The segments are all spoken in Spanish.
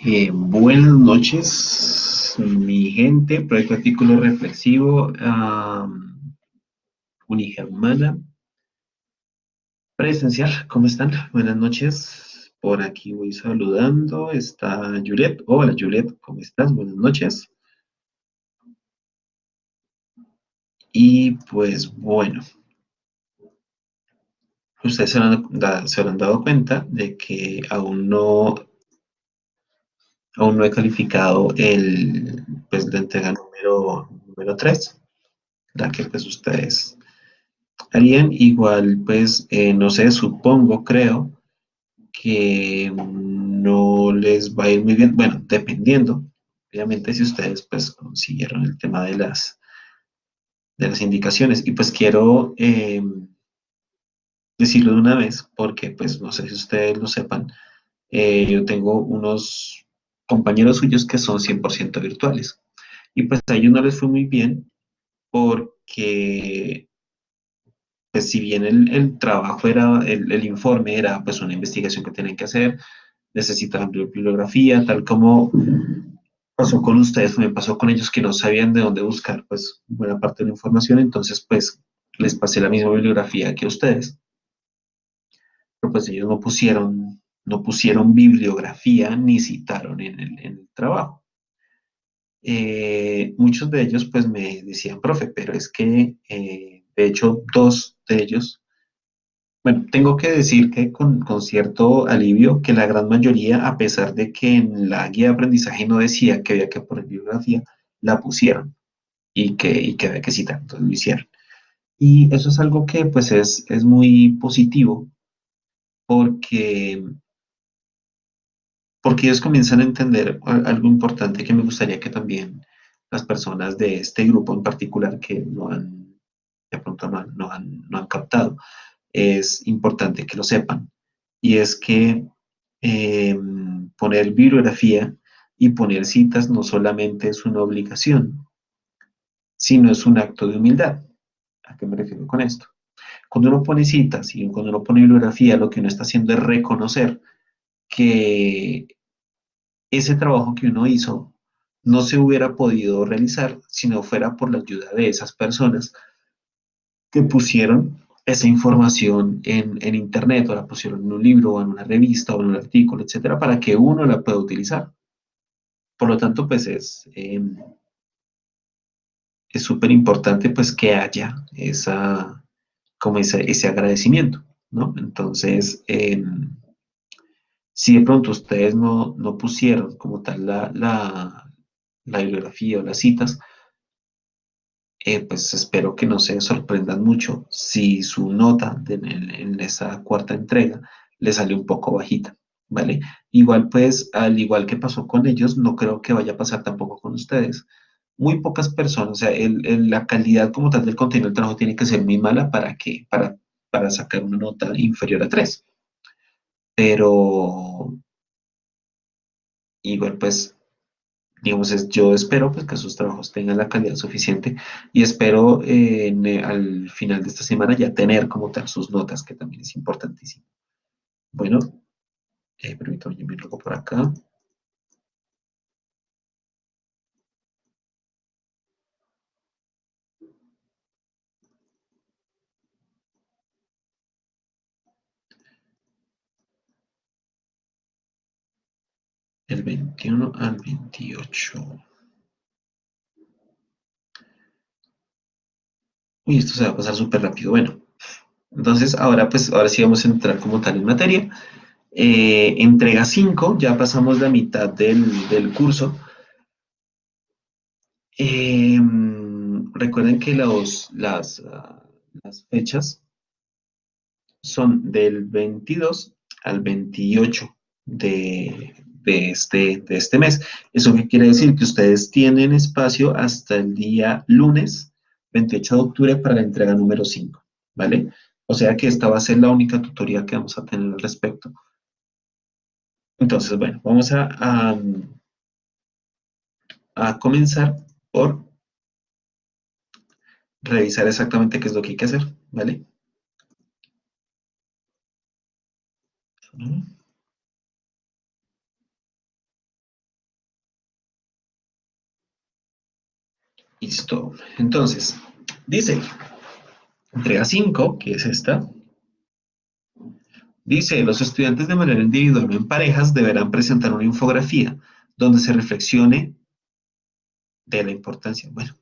Buenas noches, mi gente. Proyecto Artículo Reflexivo, Unigermana, presencial. ¿Cómo están? Buenas noches. Por aquí voy saludando. Está Juliet. Hola, Juliet. ¿Cómo estás? Buenas noches. Y pues bueno, ustedes se habrán dado cuenta de que aún no he calificado la entrega número 3, la que pues ustedes harían. Igual, pues, no sé, supongo, creo que no les va a ir muy bien. Bueno, dependiendo, obviamente, si ustedes, pues, consiguieron el tema de las indicaciones. Y pues quiero decirlo de una vez, porque, pues, no sé si ustedes lo sepan, yo tengo unos compañeros suyos que son 100% virtuales. Y pues a ellos no les fue muy bien porque pues si bien el trabajo era, el informe era pues una investigación que tienen que hacer, necesitaban bibliografía, tal como pasó con ustedes, me pasó con ellos que no sabían de dónde buscar pues buena parte de la información, entonces pues les pasé la misma bibliografía que a ustedes, pero pues ellos no pusieron bibliografía ni citaron en el trabajo. Muchos de ellos pues me decían, profe, pero es que de hecho dos de ellos. Bueno, tengo que decir que con cierto alivio que la gran mayoría, a pesar de que en la guía de aprendizaje no decía que había que poner bibliografía, la pusieron y que había que citar, entonces lo hicieron. Y eso es algo que pues es muy positivo porque, porque ellos comienzan a entender algo importante que me gustaría que también las personas de este grupo en particular que de pronto no han captado, es importante que lo sepan. Y es que poner bibliografía y poner citas no solamente es una obligación, sino es un acto de humildad. ¿A qué me refiero con esto? Cuando uno pone citas y cuando uno pone bibliografía, lo que uno está haciendo es reconocer que ese trabajo que uno hizo no se hubiera podido realizar si no fuera por la ayuda de esas personas que pusieron esa información en internet o la pusieron en un libro o en una revista o en un artículo, etcétera, para que uno la pueda utilizar. Por lo tanto, pues es súper importante pues que haya como ese agradecimiento, ¿no? Entonces, si de pronto ustedes no pusieron como tal la bibliografía o las citas, pues espero que no se sorprendan mucho si su nota en esa cuarta entrega le sale un poco bajita, ¿vale? Igual pues, al igual que pasó con ellos, no creo que vaya a pasar tampoco con ustedes. Muy pocas personas, o sea, la calidad como tal del contenido del trabajo tiene que ser muy mala para sacar una nota inferior a 3. Pero igual pues digamos, yo espero pues que sus trabajos tengan la calidad suficiente y espero al final de esta semana ya tener como tal sus notas, que también es importantísimo. Bueno, permítame, yo mirarlo por acá. El 21 al 28. Uy, esto se va a pasar súper rápido. Bueno, entonces ahora sí vamos a entrar como tal en materia. Entrega 5, ya pasamos la mitad del curso. Recuerden que las fechas son del 22 al 28 de este mes. ¿Eso qué quiere decir? Que ustedes tienen espacio hasta el día lunes 28 de octubre para la entrega número 5, ¿vale? O sea que esta va a ser la única tutoría que vamos a tener al respecto. Entonces, bueno, vamos a comenzar por revisar exactamente qué es lo que hay que hacer, ¿vale? Listo. Entonces, dice, entrega 5, que es esta, dice, los estudiantes de manera individual o en parejas deberán presentar una infografía donde se reflexione de la importancia, bueno,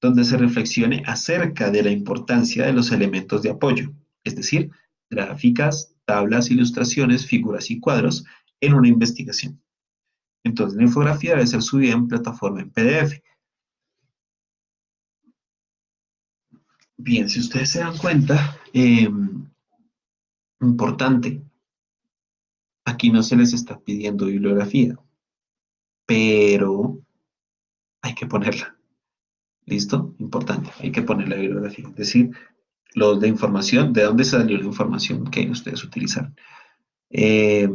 donde se reflexione acerca de la importancia de los elementos de apoyo, es decir, gráficas, tablas, ilustraciones, figuras y cuadros en una investigación. Entonces, la infografía debe ser subida en plataforma en PDF. Bien, si ustedes se dan cuenta, importante, aquí no se les está pidiendo bibliografía, pero hay que ponerla. ¿Listo? Importante, hay que poner la bibliografía. Es decir, los de información, de dónde salió la información que ustedes utilizaron. Eh,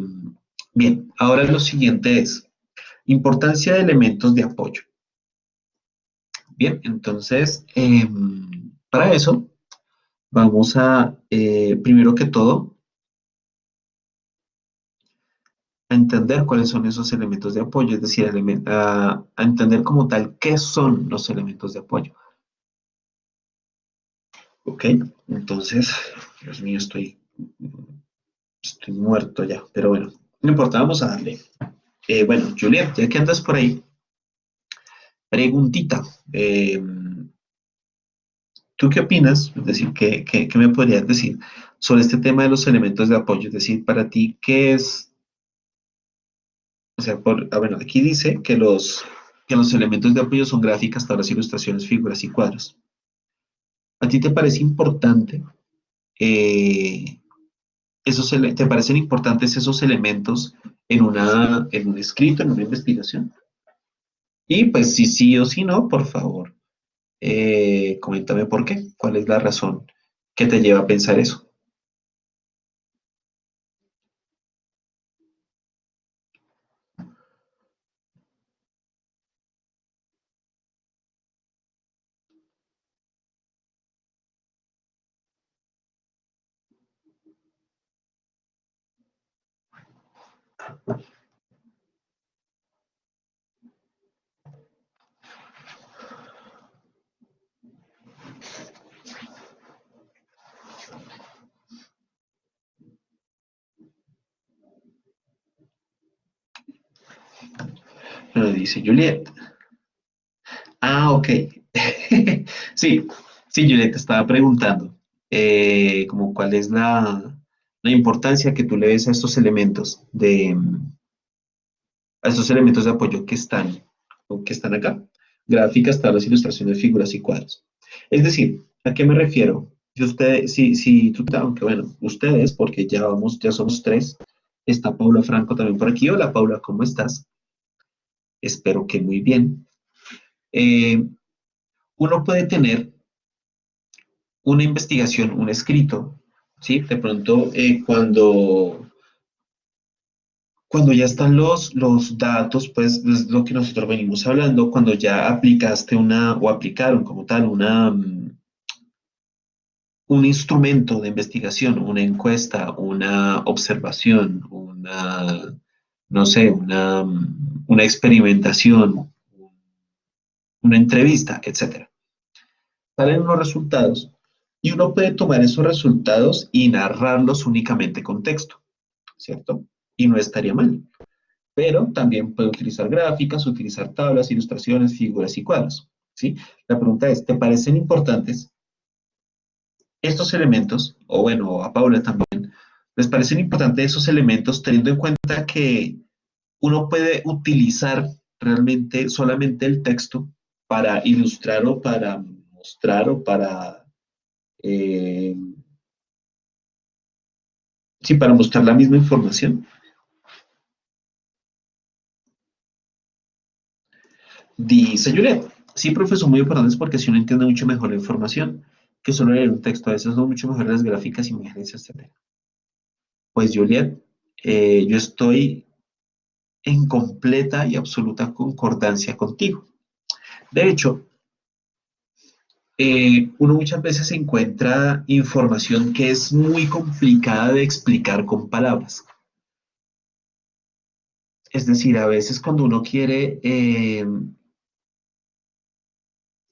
bien, ahora lo siguiente es importancia de elementos de apoyo. Bien, entonces, para eso vamos a, primero que todo, a entender cuáles son esos elementos de apoyo, es decir, a entender como tal qué son los elementos de apoyo. ¿Ok? Entonces, Dios mío, estoy muerto ya, pero bueno, no importa, vamos a darle. Bueno, Juliet, ya que andas por ahí, preguntita. ¿Tú qué opinas? Es decir, ¿qué me podrías decir sobre este tema de los elementos de apoyo? Es decir, para ti, ¿qué es? O sea, bueno, aquí dice que los elementos de apoyo son gráficas, tablas, ilustraciones, figuras y cuadros. ¿A ti te parece importante? eh, ¿Te parecen importantes esos elementos en un escrito, en una investigación? Y pues si sí o si no, por favor, coméntame por qué. ¿Cuál es la razón que te lleva a pensar eso? Lo dice Juliet. Ah, ok. Sí, sí, Juliet, te estaba preguntando, como cuál es la importancia que tú le ves a estos elementos de apoyo que están acá. Gráficas, tablas, ilustraciones, figuras y cuadros. Es decir, ¿a qué me refiero? Si tú, aunque bueno, ustedes, porque ya somos tres, está Paula Franco también por aquí. Hola Paula, ¿cómo estás? Espero que muy bien. Eh, Uno puede tener una investigación, un escrito, ¿sí? De pronto, cuando ya están los datos, pues es lo que nosotros venimos hablando, cuando ya aplicaste o aplicaron como tal un instrumento de investigación, una encuesta, una observación, no sé, una experimentación, una entrevista, etcétera. Salen unos resultados y uno puede tomar esos resultados y narrarlos únicamente con texto, ¿cierto? Y no estaría mal. Pero también puede utilizar gráficas, utilizar tablas, ilustraciones, figuras y cuadros, ¿sí? La pregunta es, ¿te parecen importantes estos elementos? O bueno, a Paula también, ¿les parecen importantes esos elementos teniendo en cuenta que uno puede utilizar realmente solamente el texto para ilustrar o para mostrar o para eh, sí, para mostrar la misma información? Dice Juliet, sí, profesor, muy importantes porque si uno entiende mucho mejor la información que solo leer un texto, a veces son mucho mejor las gráficas, imágenes, etcétera. Pues Juliet, yo estoy en completa y absoluta concordancia contigo. De hecho, uno muchas veces encuentra información que es muy complicada de explicar con palabras. Es decir, a veces cuando uno quiere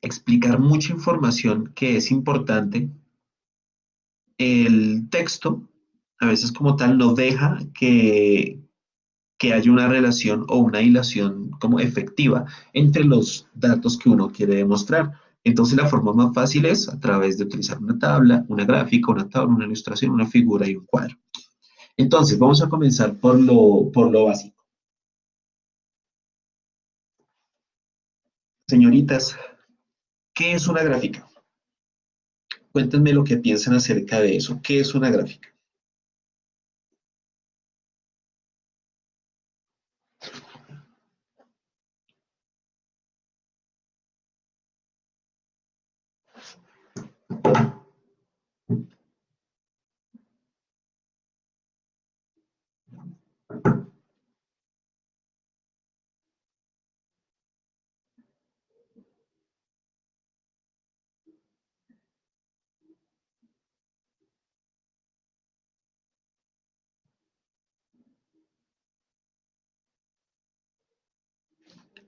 explicar mucha información que es importante, el texto a veces como tal no deja que haya una relación o una hilación como efectiva entre los datos que uno quiere demostrar. Entonces la forma más fácil es a través de utilizar una tabla, una gráfica, una tabla, una ilustración, una figura y un cuadro. Entonces vamos a comenzar por lo básico. Señoritas, ¿qué es una gráfica? Cuéntenme lo que piensan acerca de eso. ¿Qué es una gráfica?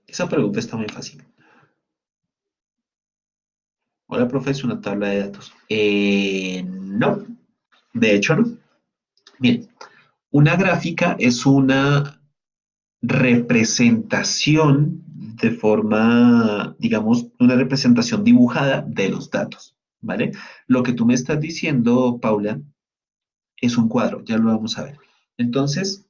Esa pregunta está muy fácil. Hola, profe, es una tabla de datos. No, de hecho no. Bien, una gráfica es una representación de forma, digamos, una representación dibujada de los datos, ¿vale? Lo que tú me estás diciendo, Paula, es un cuadro, ya lo vamos a ver. Entonces,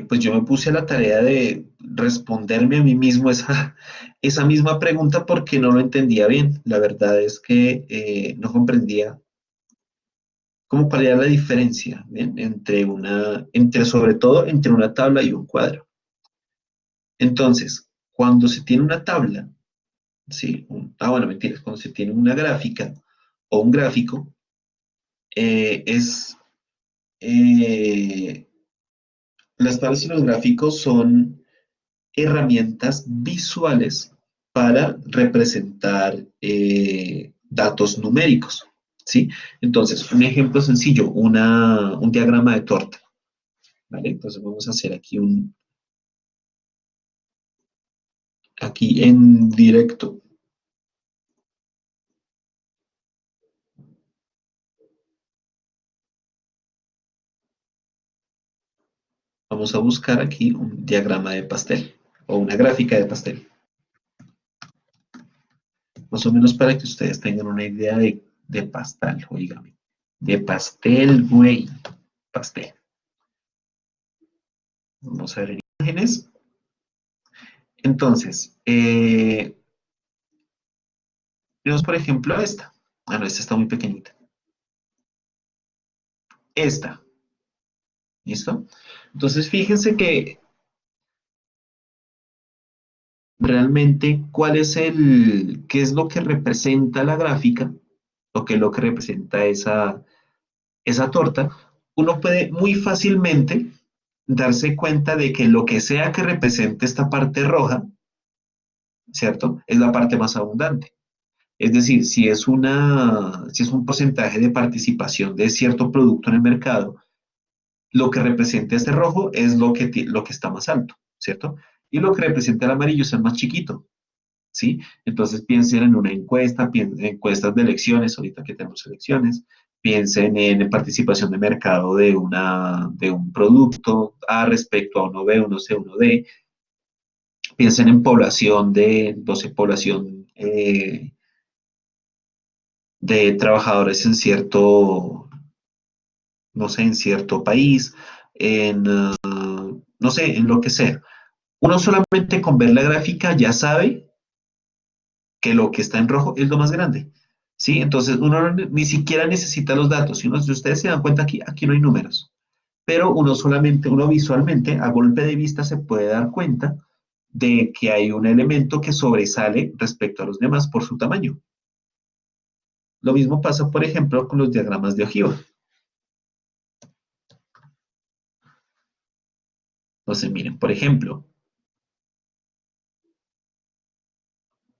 pues yo me puse a la tarea de responderme a mí mismo esa misma pregunta porque no lo entendía bien. La verdad es que no comprendía cómo cuál era la diferencia, ¿bien? Entre sobre todo entre una tabla y un cuadro. Entonces, cuando se tiene una tabla, ¿sí? Bueno, mentiras, cuando se tiene una gráfica o un gráfico, es, eh, las tablas y los gráficos son herramientas visuales para representar datos numéricos, ¿sí? Entonces, un ejemplo sencillo, un diagrama de torta, ¿vale? Entonces vamos a hacer aquí en directo. Vamos a buscar aquí un diagrama de pastel o una gráfica de pastel, más o menos para que ustedes tengan una idea de pastel, oígame. De pastel, güey, pastel. Vamos a ver en imágenes. Entonces, tenemos por ejemplo esta. Ah, no, esta está muy pequeñita. Esta, ¿listo? Entonces, fíjense que realmente qué es lo que representa la gráfica, o qué es lo que representa esa torta, uno puede muy fácilmente darse cuenta de que lo que sea que represente esta parte roja, ¿cierto? Es la parte más abundante. Es decir, si es un porcentaje de participación de cierto producto en el mercado, lo que representa este rojo es lo que está más alto, ¿cierto? Y lo que representa el amarillo es el más chiquito, ¿sí? Entonces piensen en una encuesta, piensen en encuestas de elecciones, ahorita que tenemos elecciones, piensen en participación de mercado de un producto A respecto a uno B, uno C, uno D, piensen en población no sé, población de trabajadores en no sé, en cierto país, no sé, en lo que sea. Uno solamente con ver la gráfica ya sabe que lo que está en rojo es lo más grande. ¿Sí? Entonces uno ni siquiera necesita los datos. Si ustedes se dan cuenta aquí no hay números. Pero uno visualmente, a golpe de vista, se puede dar cuenta de que hay un elemento que sobresale respecto a los demás por su tamaño. Lo mismo pasa, por ejemplo, con los diagramas de ojiva. Entonces, miren, por ejemplo,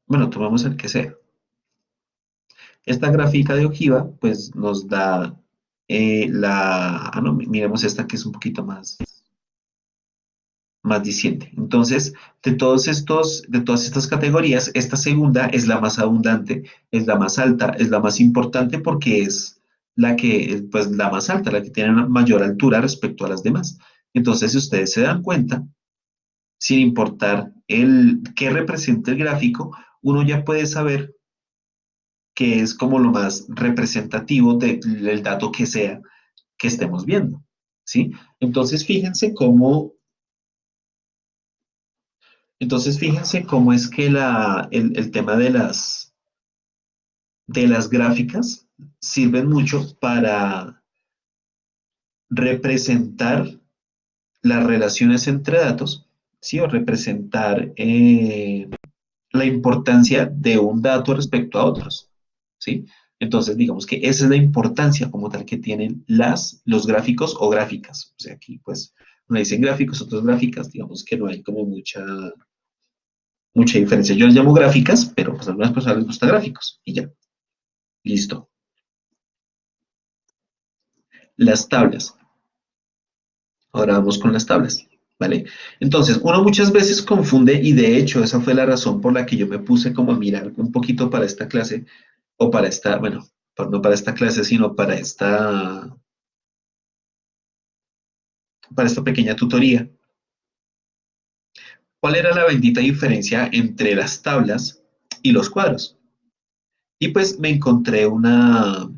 bueno, tomamos el que sea. Esta gráfica de ojiva, pues nos da no, miremos esta que es un poquito más diciente. Entonces, de todas estas categorías, esta segunda es la más abundante, es la más alta, es la más importante porque es la que, pues la más alta, la que tiene una mayor altura respecto a las demás. Entonces, si ustedes se dan cuenta, sin importar el qué representa el gráfico, uno ya puede saber que es como lo más representativo del dato que sea que estemos viendo, ¿sí? Entonces, fíjense cómo es que el tema de las gráficas sirven mucho para representar las relaciones entre datos, ¿sí? O representar la importancia de un dato respecto a otros, ¿sí? Entonces, digamos que esa es la importancia como tal que tienen los gráficos o gráficas. O sea, aquí pues uno dice gráficos, otros gráficas, digamos que no hay como mucha diferencia. Yo les llamo gráficas, pero pues a algunas personas les gusta gráficos y ya, listo. Las tablas. Ahora vamos con las tablas, ¿vale? Entonces, uno muchas veces confunde y de hecho esa fue la razón por la que yo me puse como a mirar un poquito para esta clase o para esta, bueno, no para esta clase, sino para esta pequeña tutoría. ¿Cuál era la bendita diferencia entre las tablas y los cuadros? Y pues me encontré ¿cómo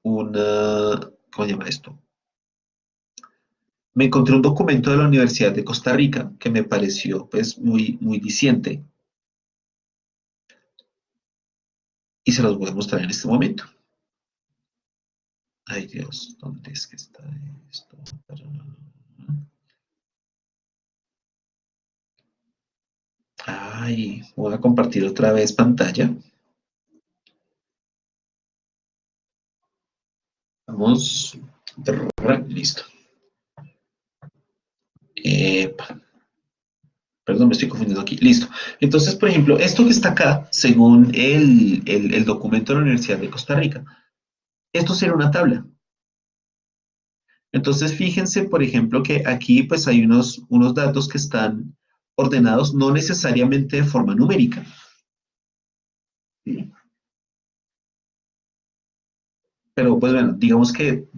se llama esto? Me encontré un documento de la Universidad de Costa Rica que me pareció pues muy diciente y se los voy a mostrar en este momento. Ay Dios, ¿dónde es que está esto? Ay, voy a compartir otra vez pantalla. Vamos, listo. Epa, perdón, me estoy confundiendo aquí. Listo. Entonces, por ejemplo, esto que está acá, según el documento de la Universidad de Costa Rica, esto será una tabla. Entonces, fíjense, por ejemplo, que aquí pues hay unos datos que están ordenados no necesariamente de forma numérica, ¿sí? Pero pues bueno, digamos que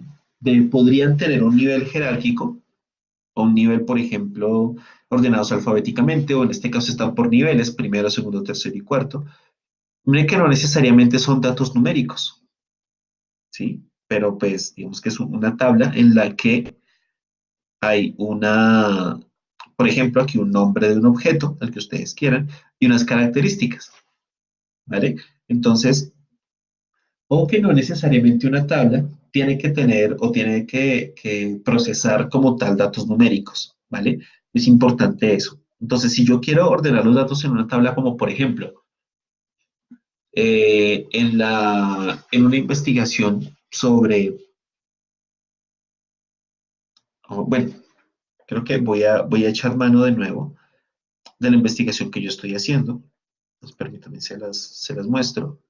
podrían tener un nivel jerárquico o un nivel, por ejemplo, ordenados alfabéticamente, o en este caso están por niveles, primero, segundo, tercero y cuarto. Miren que no necesariamente son datos numéricos, ¿sí? Pero pues digamos que es una tabla en la que hay por ejemplo, aquí un nombre de un objeto, el que ustedes quieran, y unas características, ¿vale? Entonces, aunque no necesariamente una tabla tiene que tener o tiene que procesar como tal datos numéricos, ¿vale? Es importante eso. Entonces, si yo quiero ordenar los datos en una tabla, como por ejemplo, en una investigación sobre, bueno, creo que voy a echar mano de nuevo de la investigación que yo estoy haciendo. Pues permítanme, se las muestro.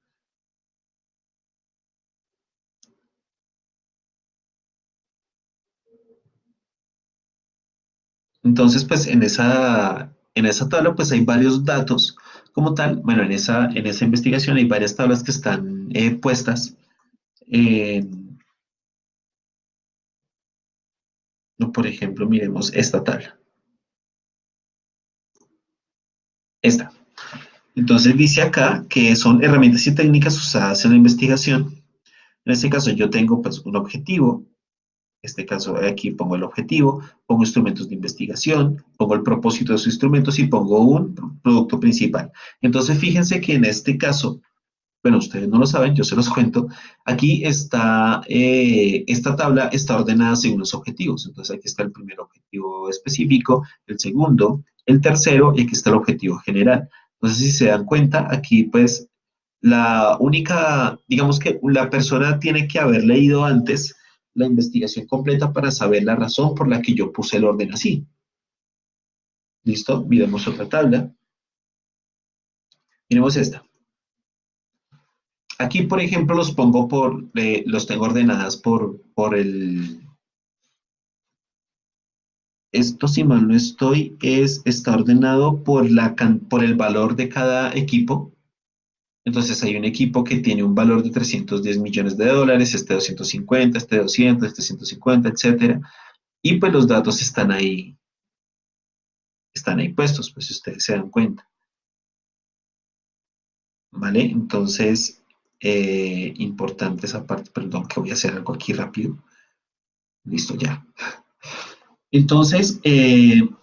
Entonces, pues en esa tabla pues hay varios datos como tal. Bueno, en esa investigación hay varias tablas que están puestas en, no, por ejemplo, miremos esta tabla. Esta. Entonces dice acá que son herramientas y técnicas usadas en la investigación. En este caso yo tengo pues un objetivo. En este caso aquí pongo el objetivo, pongo instrumentos de investigación, pongo el propósito de esos instrumentos y pongo un producto principal. Entonces fíjense que en este caso, bueno, ustedes no lo saben, yo se los cuento. Aquí está, esta tabla está ordenada según los objetivos. Entonces aquí está el primer objetivo específico, el segundo, el tercero y aquí está el objetivo general. Entonces si se dan cuenta, aquí pues la única, digamos que la persona tiene que haber leído antes la investigación completa para saber la razón por la que yo puse el orden así. ¿Listo? Miremos otra tabla. Miremos esta. Aquí, por ejemplo, los tengo ordenadas por Esto, si mal no estoy, está ordenado por el valor de cada equipo. Entonces hay un equipo que tiene un valor de 310 millones de dólares, este 250, este 200, este 150, etcétera. Y pues los datos están ahí puestos, pues si ustedes se dan cuenta, ¿vale? Entonces, importante esa parte, perdón, que voy a hacer algo aquí rápido. Listo, ya. Entonces, en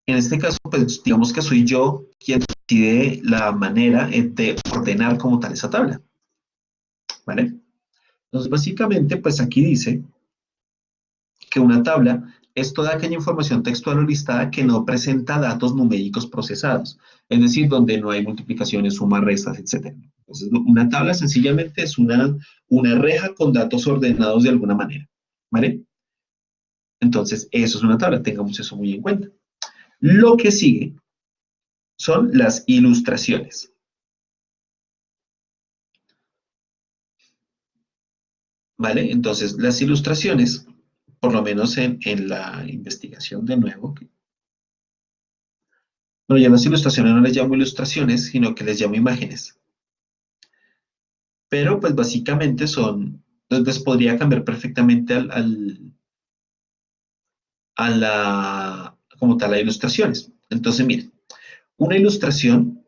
este caso, pues digamos que soy yo quien decide la manera de ordenar como tal esa tabla, ¿vale? Entonces, básicamente, pues aquí dice que una tabla es toda aquella información textual o listada que no presenta datos numéricos procesados, es decir, donde no hay multiplicaciones, sumas, restas, etc. Entonces, una tabla sencillamente es una reja con datos ordenados de alguna manera, ¿vale? Entonces, eso es una tabla, tengamos eso muy en cuenta. Lo que sigue son las ilustraciones, ¿vale? Entonces, las ilustraciones, por lo menos en la investigación de nuevo, bueno, ya las ilustraciones no les llamo ilustraciones, sino que les llamo imágenes. Pero pues básicamente entonces podría cambiar perfectamente como tal, a ilustraciones. Entonces, miren, una ilustración,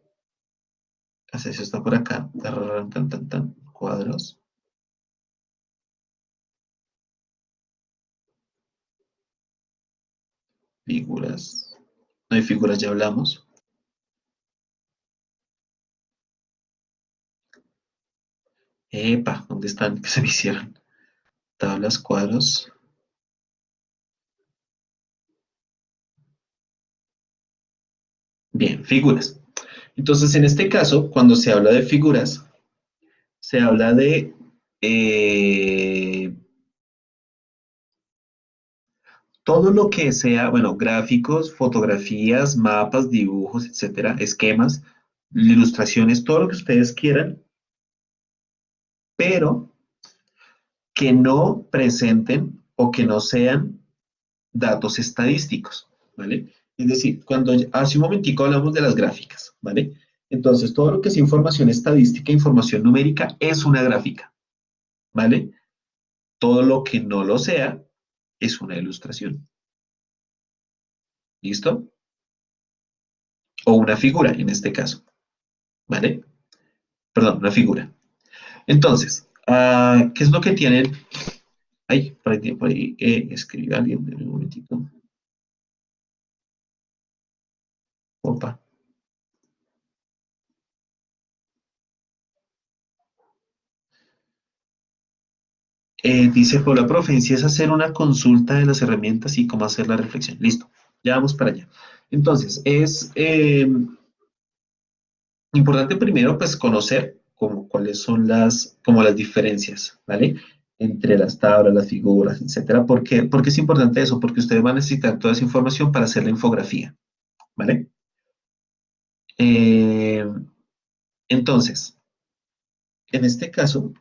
así eso está por acá, tararán, tan, tan, tan, cuadros, figuras, no hay figuras, ya hablamos. Epa, ¿dónde están? ¿Qué se me hicieron? Tablas, cuadros, bien, figuras. Entonces, en este caso, cuando se habla de figuras, se habla de eh, todo lo que sea, bueno, gráficos, fotografías, mapas, dibujos, etcétera, esquemas, ilustraciones, todo lo que ustedes quieran, pero que no presenten o que no sean datos estadísticos, ¿vale? Es decir, cuando hace un momentico hablamos de las gráficas, ¿vale? Entonces, todo lo que es información estadística, información numérica, es una gráfica, ¿vale? Todo lo que no lo sea es una ilustración, ¿listo? O una figura en este caso, ¿vale? Perdón, una figura. Entonces, ¿qué es lo que tienen? Ay, por ahí escribió alguien, un momentito. Opa. Dice Paula, profe, si es hacer una consulta de las herramientas y cómo hacer la reflexión. Listo, ya vamos para allá. Entonces, es importante primero, pues, conocer cuáles son como las diferencias, ¿vale? Entre las tablas, las figuras, etcétera. ¿Por qué es importante eso? Porque ustedes van a necesitar toda esa información para hacer la infografía, ¿vale? Eh, entonces, en este caso,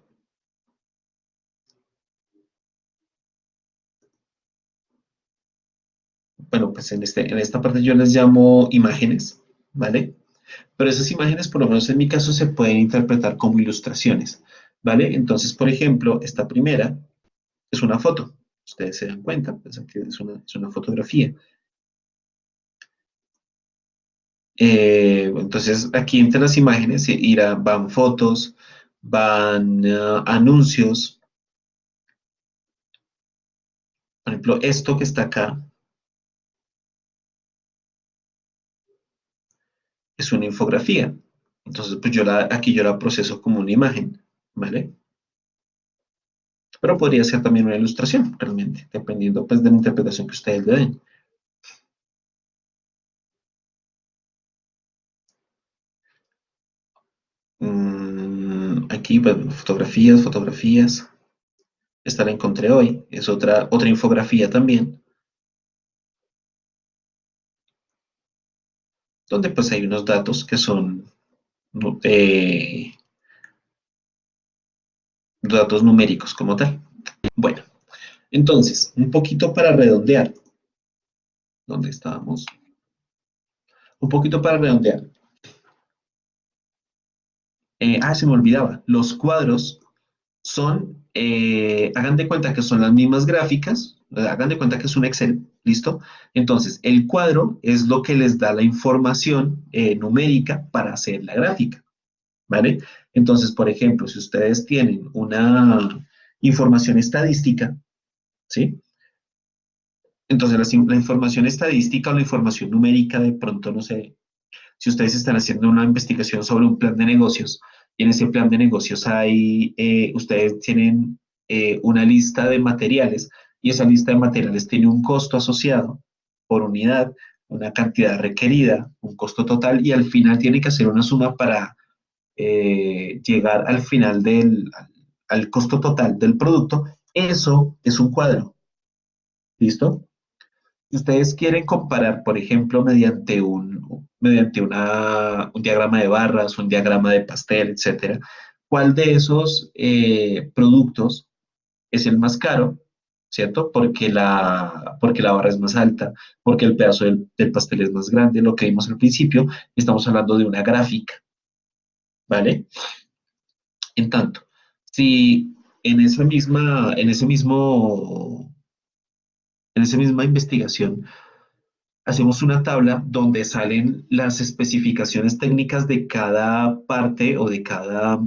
bueno, pues en esta parte yo les llamo imágenes, ¿vale? Pero esas imágenes, por lo menos en mi caso, se pueden interpretar como ilustraciones, ¿vale? Entonces, por ejemplo, esta primera es una foto. Ustedes se dan cuenta, pues aquí es una fotografía. Entonces, aquí entre las imágenes van fotos, van anuncios. Por ejemplo, esto que está acá es una infografía. Entonces, pues aquí yo la proceso como una imagen, ¿vale? Pero podría ser también una ilustración, realmente, dependiendo pues de la interpretación que ustedes le den. Aquí, pues, fotografías, fotografías. Esta la encontré hoy. Es otra infografía también, donde pues hay unos datos que son datos numéricos como tal. Bueno, Entonces, un poquito para redondear. ¿Dónde estábamos? Un poquito para redondear. Se me olvidaba. Los cuadros son, hagan de cuenta que son las mismas gráficas, hagan de cuenta que es un Excel, ¿listo? Entonces, el cuadro es lo que les da la información numérica para hacer la gráfica, ¿vale? Entonces, por ejemplo, si ustedes tienen una información estadística, ¿sí? Entonces, la información estadística o la información numérica, de pronto, no sé, si ustedes están haciendo una investigación sobre un plan de negocios y en ese plan de negocios ustedes tienen una lista de materiales y esa lista de materiales tiene un costo asociado por unidad, una cantidad requerida, un costo total y al final tiene que hacer una suma para llegar al final al costo total del producto. Eso es un cuadro, ¿listo? Si ustedes quieren comparar, por ejemplo, mediante un diagrama de barras, un diagrama de pastel, etcétera, ¿cuál de esos productos es el más caro? ¿Cierto? Porque la barra es más alta, porque el pedazo del pastel es más grande, lo que vimos al principio, estamos hablando de una gráfica, ¿vale? En tanto, si en esa misma investigación hacemos una tabla donde salen las especificaciones técnicas de cada parte o de cada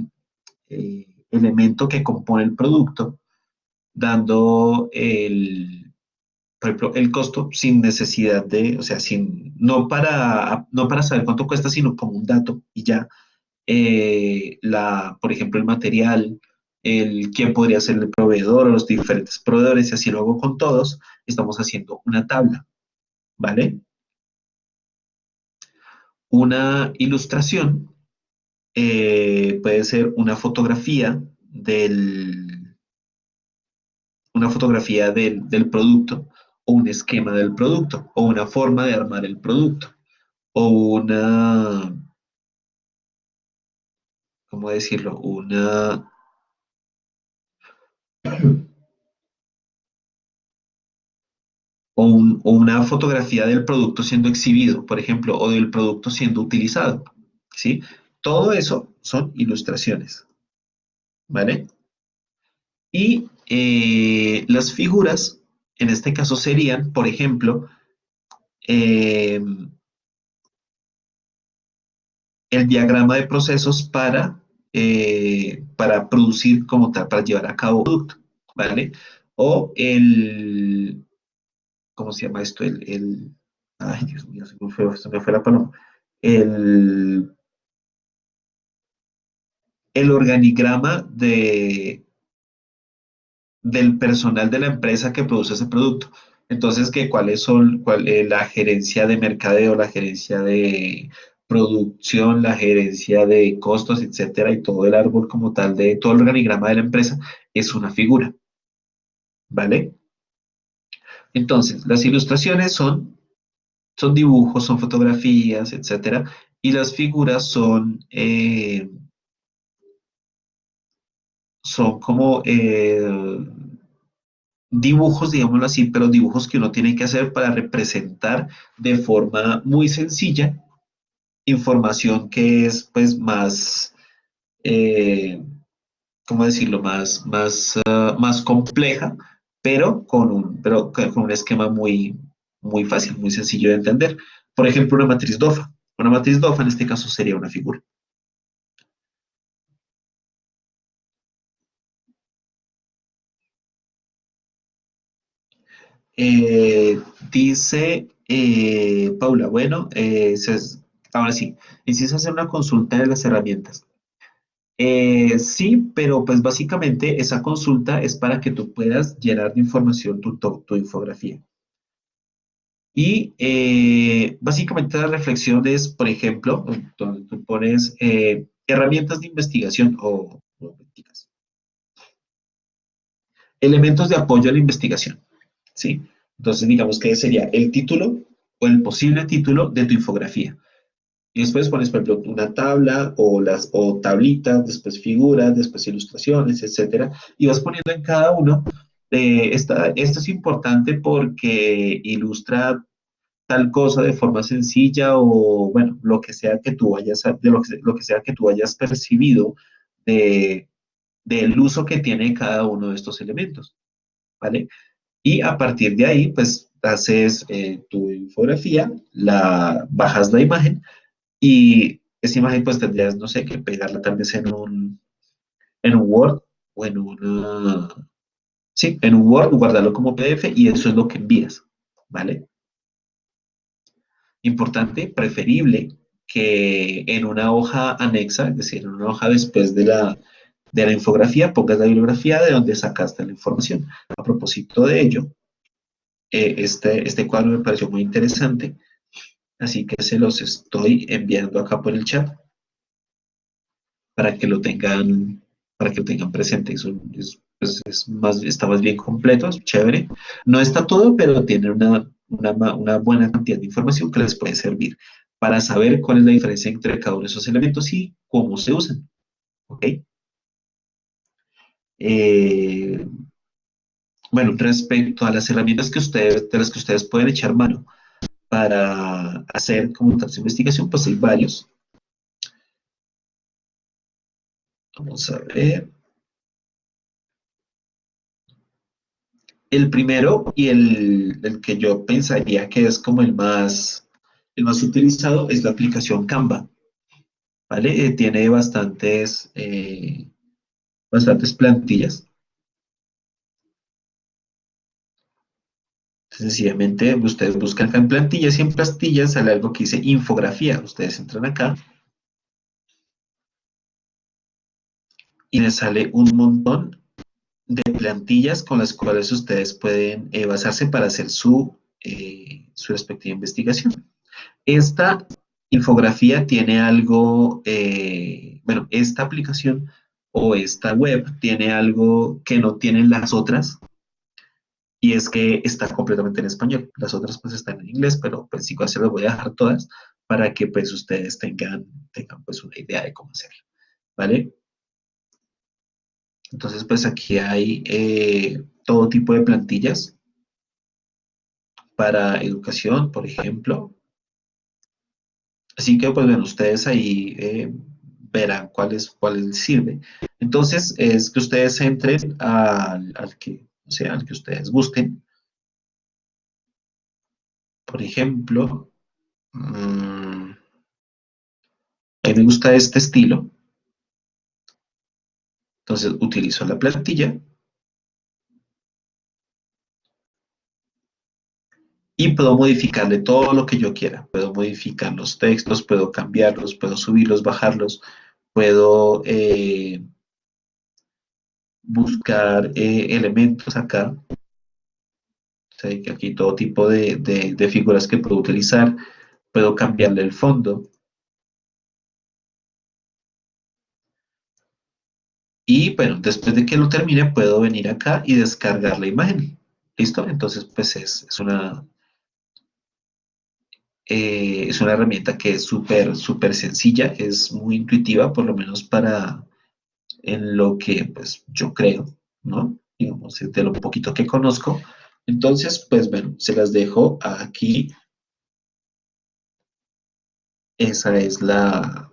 elemento que compone el producto, dando por ejemplo, el costo sin necesidad o sea, no para saber cuánto cuesta, sino como un dato y ya. Por ejemplo, el material, quién podría ser el proveedor o los diferentes proveedores, y así lo hago con todos, estamos haciendo una tabla, ¿vale? Una ilustración puede ser una fotografía del producto, o un esquema del producto, o una forma de armar el producto, o ¿cómo decirlo? O una fotografía del producto siendo exhibido, por ejemplo, o del producto siendo utilizado, ¿sí? Todo eso son ilustraciones, ¿vale? Y las figuras, en este caso serían, por ejemplo, eh, el diagrama de procesos para producir como tal, para llevar a cabo un producto, ¿vale? O ¿cómo se llama esto? Ay, Dios mío, se me fue la palabra. El, el organigrama del personal de la empresa que produce ese producto. Entonces, la gerencia de mercadeo, la gerencia de producción, la gerencia de costos, etcétera, y todo el árbol como tal de todo el organigrama de la empresa es una figura, ¿vale? Entonces, las ilustraciones son dibujos, son fotografías, etcétera, y las figuras son como dibujos, digámoslo así, pero dibujos que uno tiene que hacer para representar de forma muy sencilla información que es pues más, eh, ¿cómo decirlo? Más compleja, pero con un esquema muy, muy fácil, muy sencillo de entender. Por ejemplo, una matriz DOFA. Una matriz DOFA en este caso sería una figura. Eh, dice Paula, bueno, ahora sí, hiciste hacer una consulta de las herramientas. Sí, pero pues básicamente esa consulta es para que tú puedas llenar de información tu infografía. Y básicamente la reflexión es, por ejemplo, donde tú pones herramientas de investigación o no, mentiras, elementos de apoyo a la investigación, ¿sí? Entonces digamos que sería el título o el posible título de tu infografía. Y después pones, por ejemplo, una tabla o tablitas, después figuras, después ilustraciones, etcétera. Y vas poniendo en cada uno esto es importante porque ilustra tal cosa de forma sencilla o, bueno, lo que sea que tú vayas de lo que sea que tú hayas percibido de, del uso que tiene cada uno de estos elementos, ¿vale? Y a partir de ahí, pues, haces tu infografía, bajas la imagen y esa imagen, pues, tendrías, no sé, que pegarla tal vez en un Word o sí, en un Word, guardarlo como PDF y eso es lo que envías, ¿vale? Importante, preferible que en una hoja anexa, es decir, en una hoja después de la infografía, pongas la bibliografía de donde sacaste la información. A propósito de ello, este cuadro me pareció muy interesante, así que se los estoy enviando acá por el chat para que lo tengan, para que lo tengan presente. Pues, está más bien completo, es chévere. No está todo, pero tiene una buena cantidad de información que les puede servir para saber cuál es la diferencia entre cada uno de esos elementos y cómo se usan. ¿Ok? Eh, bueno, respecto a las herramientas de las que ustedes pueden echar mano para hacer como tal su investigación, pues hay varios. Vamos a ver. El primero y el que yo pensaría que es como el más utilizado es la aplicación Canva, ¿vale? Tiene bastantes plantillas. Sencillamente ustedes buscan acá en plantillas y en plantillas sale algo que dice infografía. Ustedes entran acá y les sale un montón de plantillas con las cuales ustedes pueden basarse para hacer su respectiva investigación. Esta infografía tiene algo, bueno, esta aplicación o esta web tiene algo que no tienen las otras y es que está completamente en español. Las otras pues están en inglés, pero pues igual se las voy a dejar todas para que pues ustedes tengan pues una idea de cómo hacerlo, ¿vale? Entonces pues aquí hay todo tipo de plantillas para educación, por ejemplo. Así que, pues bueno, ustedes ahí verán cuál les sirve. Entonces, es que ustedes entren al que, o sea, al que ustedes gusten. Por ejemplo, a mí me gusta este estilo. Entonces, utilizo la plantilla y puedo modificarle todo lo que yo quiera. Puedo modificar los textos, puedo cambiarlos, puedo subirlos, bajarlos, puedo buscar elementos acá. O sea, que aquí todo tipo de figuras que puedo utilizar. Puedo cambiarle el fondo y bueno, después de que lo termine puedo venir acá y descargar la imagen. ¿Listo? Entonces pues es una herramienta que es súper, súper sencilla, es muy intuitiva, por lo menos para en lo que pues yo creo, ¿no? Digamos, de lo poquito que conozco. Entonces, pues bueno, se las dejo aquí. Esa es la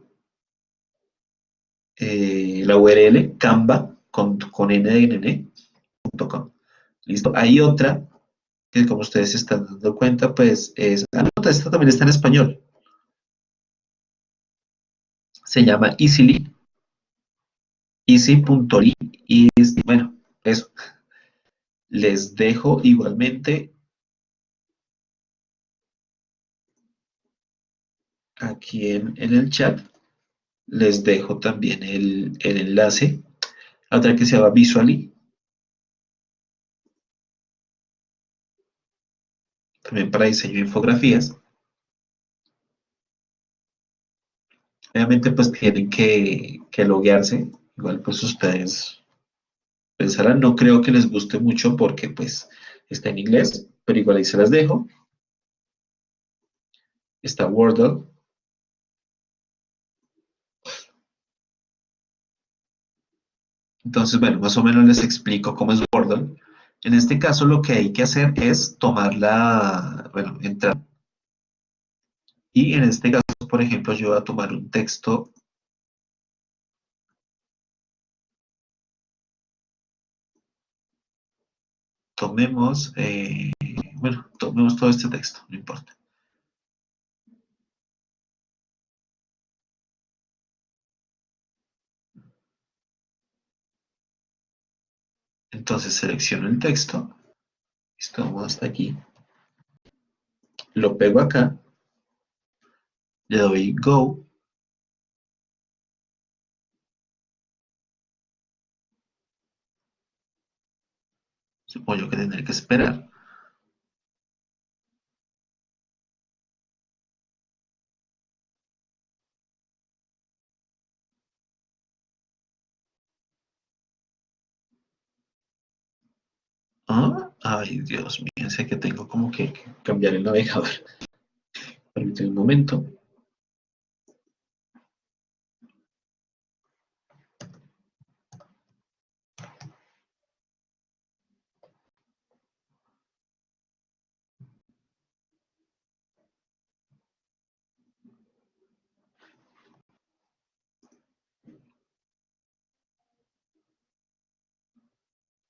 URL, canva, con n de nene.com. ¿Listo? Hay otra que como ustedes se están dando cuenta, pues no, esta también está en español. Se llama Easily, easy.ly y bueno, eso. Les dejo igualmente aquí en el chat, les dejo también el enlace a otra que se llama Visually, también para diseño de infografías. Obviamente pues tienen que loguearse, igual pues ustedes pensarán, no creo que les guste mucho porque pues está en inglés, pero igual ahí se las dejo. Está Wordle. Entonces, bueno, más o menos les explico cómo es Wordle. En este caso lo que hay que hacer es tomar bueno, entrar. Y en este caso, por ejemplo, yo voy a tomar un texto. Tomemos, bueno, tomemos todo este texto, no importa. Entonces selecciono el texto, listo, vamos hasta aquí, lo pego acá, le doy Go, supongo que tendré que esperar. Ah, ay, Dios mío, sé que tengo como que cambiar el navegador. Permíteme un momento.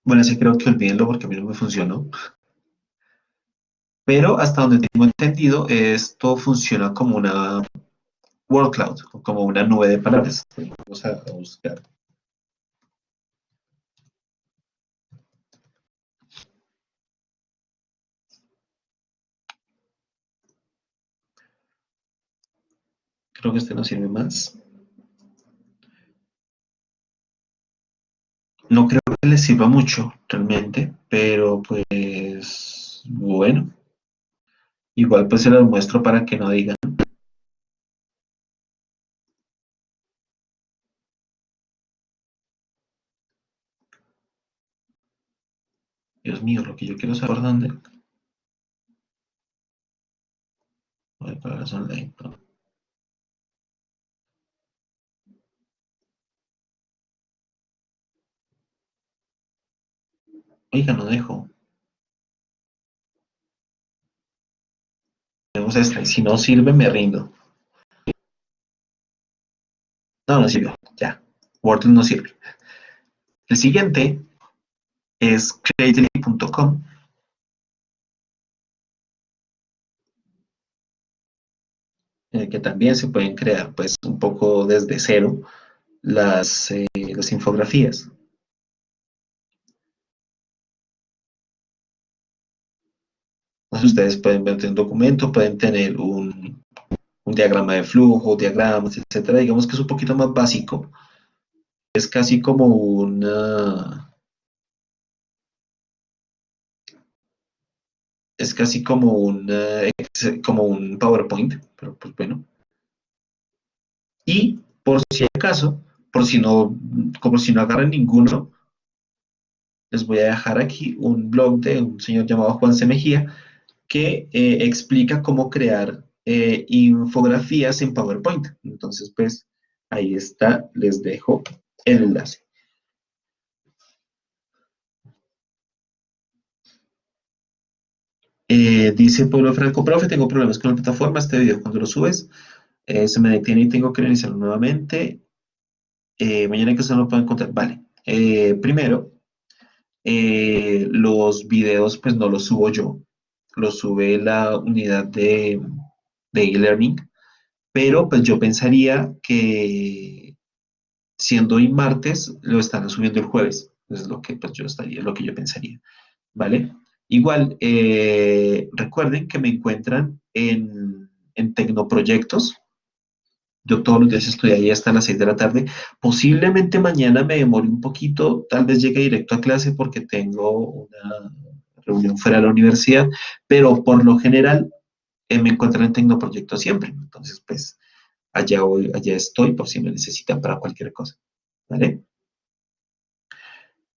Bueno, ese creo que olvídenlo porque a mí no me funcionó. Pero hasta donde tengo entendido, esto funciona como una word cloud, como una nube de palabras. Vamos a buscar. Creo que este no sirve más. No creo que les sirva mucho realmente, pero pues bueno, igual pues se las muestro para que no digan, Dios mío, lo que yo quiero saber dónde. A ver, palabras online, no. Oiga, no dejo. Tenemos esta, y si no sirve, me rindo. No, no sirve, ya. Wordle no sirve. El siguiente es creately.com, que también se pueden crear pues un poco desde cero las infografías. Entonces ustedes pueden ver un documento, pueden tener un diagrama de flujo, diagramas, etcétera. Digamos que es un poquito más básico. Es casi como es casi como un PowerPoint, pero pues bueno. Y por si acaso, por si no, como si no agarran ninguno, les voy a dejar aquí un blog de un señor llamado Juan C. Mejía que explica cómo crear infografías en PowerPoint. Entonces, pues ahí está, les dejo el enlace. Dice Pablo Franco, profe, tengo problemas con la plataforma, este video cuando lo subes se me detiene y tengo que realizarlo nuevamente. Mañana que se no lo puedo encontrar. Vale. Primero, los videos pues no los subo yo, los sube la unidad de e-learning, pero pues yo pensaría que siendo hoy martes, lo están subiendo el jueves. Es lo que pues yo estaría, lo que yo pensaría. ¿Vale? Igual, recuerden que me encuentran en Tecnoproyectos. Yo todos los días estoy ahí hasta las 6 de la tarde. Posiblemente mañana me demore un poquito, tal vez llegue directo a clase porque tengo una reunión fuera de la universidad, pero por lo general me encuentran en Tecnoproyectos siempre. Entonces, pues allá voy, allá estoy por si me necesitan para cualquier cosa. ¿Vale?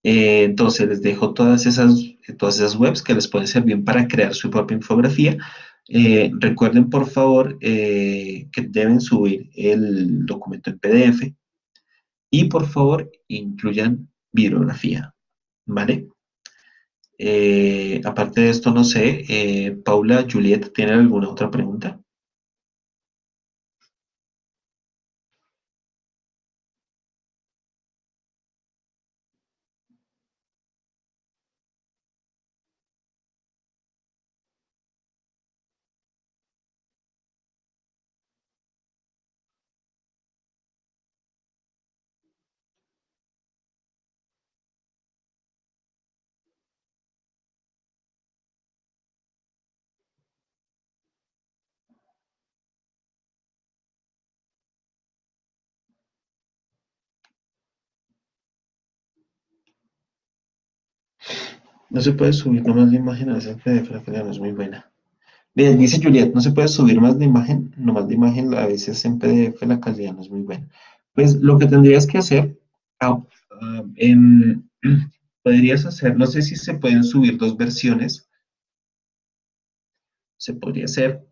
Entonces les dejo todas esas webs que les pueden servir para crear su propia infografía. Recuerden por favor que deben subir el documento en PDF y por favor incluyan bibliografía, ¿vale? Aparte de esto, no sé, Paula, Juliet, ¿tienen alguna otra pregunta? No se puede subir nomás la imagen a ese PDF, la calidad no es muy buena. Bien, dice Juliet, no se puede subir más de imagen, nomás de imagen a veces en PDF la calidad no es muy buena. Pues lo que tendrías que hacer, ah, podrías hacer, no sé si se pueden subir dos versiones, se podría hacer.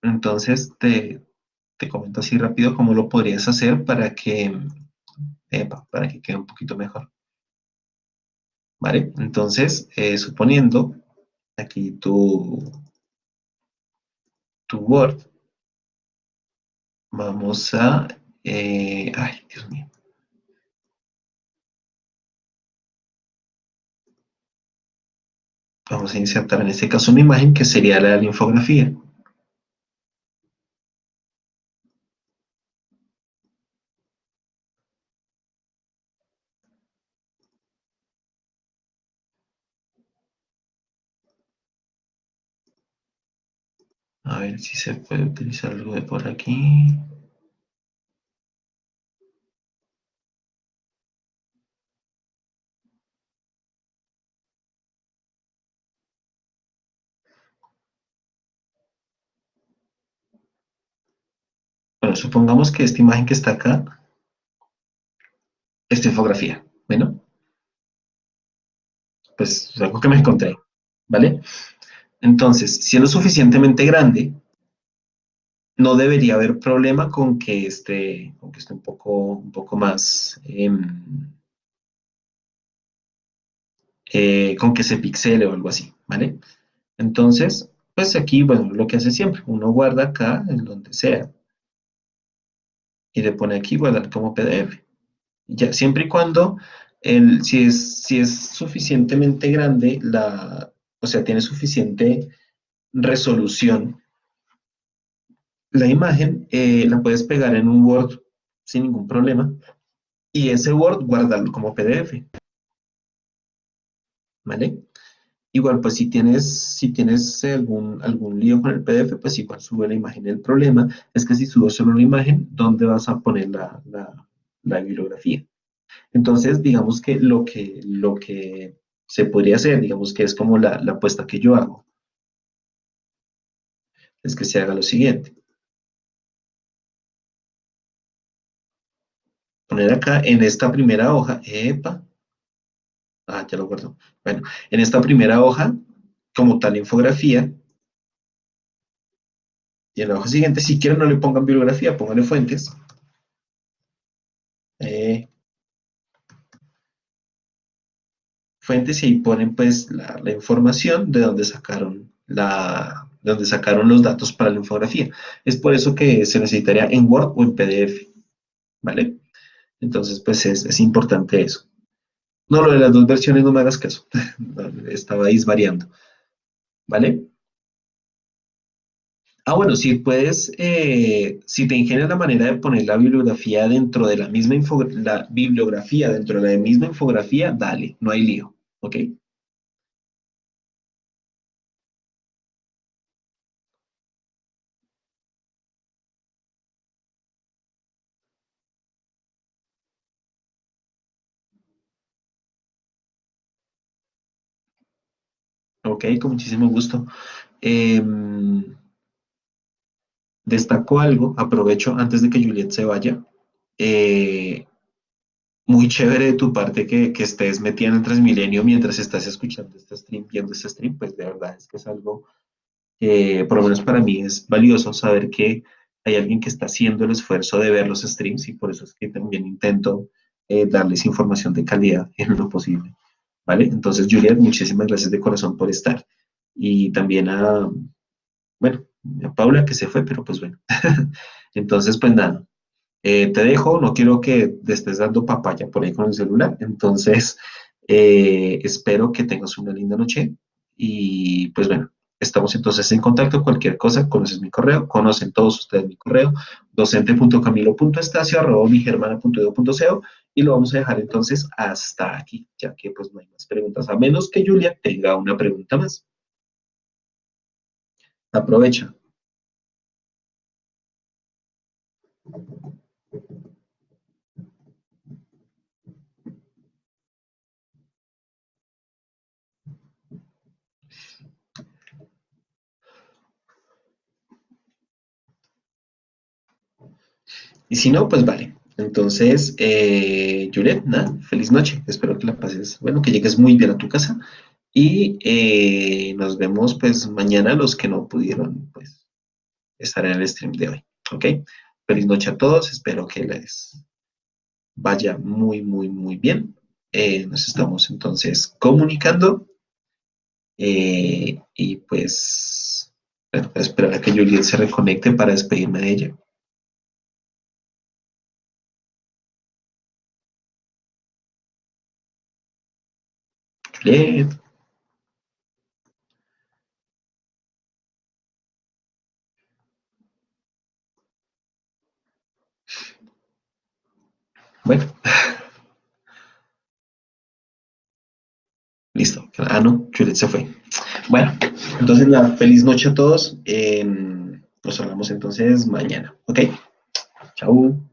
Entonces te comento así rápido cómo lo podrías hacer para que quede un poquito mejor, ¿vale? Entonces, suponiendo aquí tu Word, vamos a, ay, Dios mío, vamos a insertar en este caso una imagen que sería la de la infografía. A ver si se puede utilizar algo de por aquí. Bueno, supongamos que esta imagen que está acá es tu infografía. Bueno, pues es algo que me encontré, ¿vale? Entonces, si es lo suficientemente grande, no debería haber problema con que esté un poco más, con que se pixele o algo así, ¿vale? Entonces, pues aquí, bueno, lo que hace siempre, uno guarda acá, en donde sea, y le pone aquí guardar como PDF. Ya, siempre y cuando, si es suficientemente grande, o sea, tiene suficiente resolución, la imagen la puedes pegar en un Word sin ningún problema y ese Word guardarlo como PDF, ¿vale? Igual, pues si tienes algún lío con el PDF, pues igual sube la imagen. El problema es que si subes solo la imagen, ¿dónde vas a poner la bibliografía? Entonces, digamos que lo que se podría hacer, digamos que es como la apuesta que yo hago, es que se haga lo siguiente. Poner acá en esta primera hoja, epa, ya lo guardo. Bueno, en esta primera hoja, como tal infografía, y en la hoja siguiente, si quieren no le pongan bibliografía, pónganle fuentes. eh, Fuentes y ahí ponen pues la información de donde sacaron de donde sacaron los datos para la infografía. Es por eso que se necesitaría en Word o en PDF, ¿vale? Entonces, pues es importante eso. No, lo de las dos versiones no me hagas caso. Estaba ahí variando, ¿vale? Ah, bueno, si puedes, si te ingenias la manera de poner la bibliografía dentro de la misma la bibliografía dentro de la misma infografía, dale, no hay lío, ¿ok? Ok, con muchísimo gusto. Em, Destaco algo, aprovecho antes de que Juliet se vaya. Eh, Muy chévere de tu parte que estés metida en el Transmilenio mientras estás escuchando este stream, viendo este stream, pues de verdad es que es algo que por lo menos para mí es valioso saber que hay alguien que está haciendo el esfuerzo de ver los streams y por eso es que también intento darles información de calidad en lo posible. ¿vale? Entonces, Juliet, muchísimas gracias de corazón por estar. Y también bueno, a Paula que se fue, pero pues bueno. Entonces, pues nada, te dejo, no quiero que te estés dando papaya por ahí con el celular. Entonces, espero que tengas una linda noche y pues bueno, estamos entonces en contacto. Cualquier cosa, conoces mi correo, conocen todos ustedes mi correo, docente.camilo.estacio@migermana.edu.co y lo vamos a dejar entonces hasta aquí, ya que pues no hay más preguntas, a menos que Julia tenga una pregunta más. Aprovecha. Y si no, pues vale. Entonces, Juliet, nada, feliz noche. Espero que la pases, bueno, que llegues muy bien a tu casa. Y nos vemos pues mañana los que no pudieron pues estar en el stream de hoy. ¿Ok? Feliz noche a todos. Espero que les vaya muy, muy, muy bien. Nos estamos entonces comunicando. Y pues, bueno, esperar a que Juliet se reconecte para despedirme de ella. Juliet. Bueno, listo. Ah, no, Juliet se fue. Bueno, entonces nada, feliz noche a todos. Nos hablamos entonces mañana. ¿Ok? Chao.